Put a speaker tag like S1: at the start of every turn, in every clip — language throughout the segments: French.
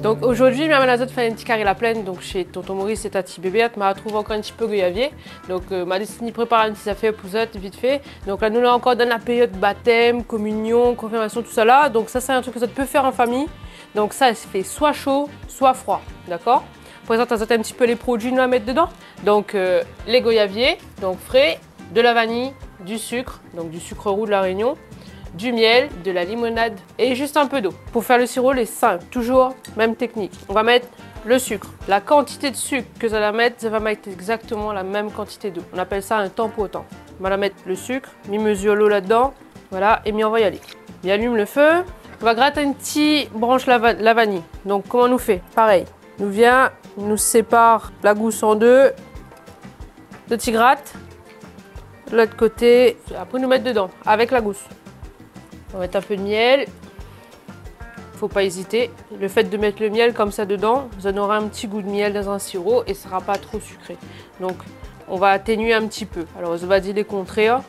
S1: Donc aujourd'hui, maman Azote fait un petit carré la plaine, donc chez tonton Maurice et tati bébé, m'a trouvé encore un petit peu goyavier. Donc m'a décidé de préparer un petit affaire pour ça, vite fait. Donc là, nous là encore dans la période baptême, communion, confirmation, tout ça là. Donc ça, c'est un truc que ça peut faire en famille. Donc ça, elle se fait soit chaud, soit froid, d'accord? Présente un petit peu les produits nous à mettre dedans. Donc les goyaviers, donc frais, de la vanille, du sucre, donc du sucre roux de la Réunion, du miel, de la limonade et juste un peu d'eau. Pour faire le sirop, les simple, toujours même technique. On va mettre le sucre. La quantité de sucre que ça va mettre, ça va mettre exactement la même quantité d'eau. On appelle ça un temps pour temps. On va la mettre le sucre, mi mesure l'eau là-dedans, voilà, et on va y aller. On allume le feu. On va gratter une petite branche la vanille. Donc comment on nous fait? Pareil. Nous vient, nous sépare la gousse en deux. Le petit gratte. De l'autre côté. Après nous mettre dedans avec la gousse. On va mettre un peu de miel. Faut pas hésiter. Le fait de mettre le miel comme ça dedans, vous en aurez un petit goût de miel dans un sirop et ça sera pas trop sucré. Donc on va atténuer un petit peu. Alors on va dire les contraires,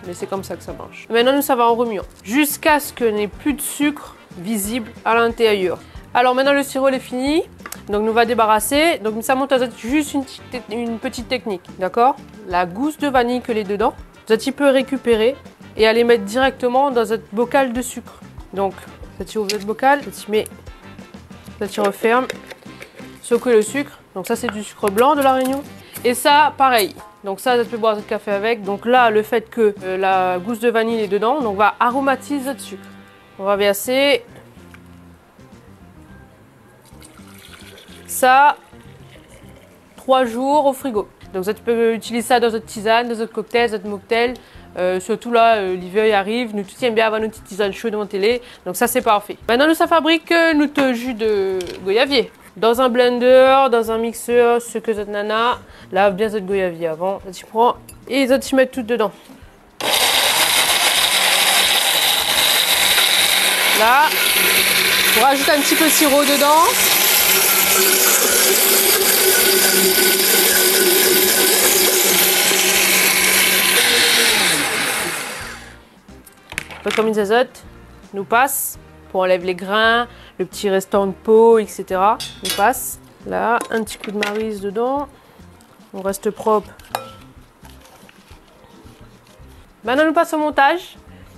S1: mais c'est comme ça que ça marche. Maintenant nous ça va en remuant jusqu'à ce qu'il n'y ait plus de sucre visible à l'intérieur. Alors maintenant le sirop est fini. Donc nous va débarrasser. Donc ça monte à juste une petite technique, d'accord? La gousse de vanille que les dedans, vous allez peut récupérer et aller mettre directement dans votre bocal de sucre. Donc ça tire ouvre votre bocal, ça tire referme, secouez le sucre. Donc ça c'est du sucre blanc de la Réunion. Et ça pareil. Donc ça vous pouvez boire votre café avec. Donc là le fait que la gousse de vanille est dedans, donc on va aromatiser votre sucre. On va verser ça 3 jours au frigo. Donc ça tu peux utiliser ça dans votre tisane, dans votre cocktail, dans votre mocktail. Surtout là, l'hiver il arrive, nous tous aimons bien avoir nos petites tisanes chaudes devant la télé, donc ça c'est parfait. Maintenant nous ça fabrique notre jus de goyavier. Dans un blender, dans un mixeur, ce que cette nana, lave bien cette goyavier avant, ça tu prends et ça tu mets tout dedans. Là, on rajoute un petit peu de sirop dedans. Comme une azote, nous passe pour enlever les grains, le petit restant de peau, etc. Nous passe. Là, un petit coup de maryse dedans. On reste propre. Maintenant, nous passons au montage.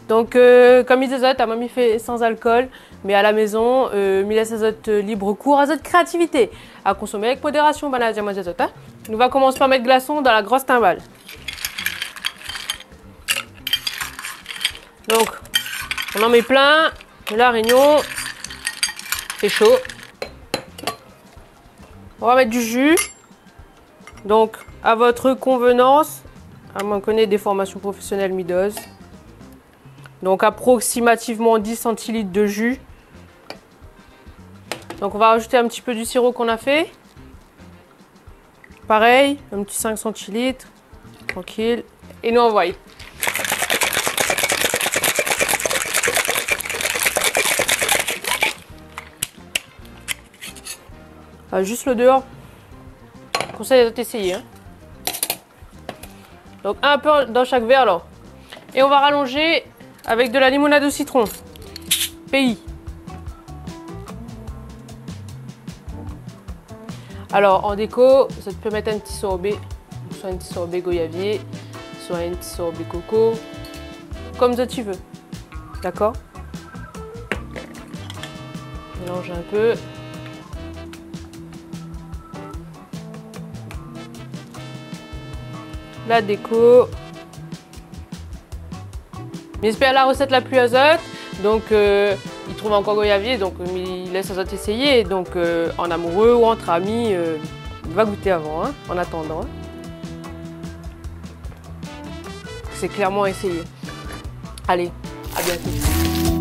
S1: Donc, comme les azotes, ta mamie fait sans alcool, mais à la maison, il laisse azote libre cours, azote créativité. À consommer avec modération, banane azote. Hein. Nous va commencer par mettre glaçons dans la grosse timbale. Donc, on en met plein. La Réunion, c'est chaud. On va mettre du jus. Donc, à votre convenance, à moins qu'on ait des formations professionnelles mi-dose. Donc, approximativement 10 centilitres de jus. Donc, on va rajouter un petit peu du sirop qu'on a fait. Pareil, un petit 5 centilitres. Tranquille. Et nous envoie. Juste l'odeur, conseil d'essayer. Hein. Donc un peu dans chaque verre là. Et on va rallonger avec de la limonade au citron. Pays. Alors en déco, ça te peut mettre un petit sorbet, soit un petit sorbet goyavier, soit un petit sorbet coco, comme ça tu veux. D'accord? Mélange un peu. La déco. J'espère la recette la plus azote. Donc il trouve encore goyavier, donc il laisse azote essayer. Donc en amoureux ou entre amis, va goûter avant, hein, en attendant. Hein. C'est clairement essayé. Allez, à bientôt.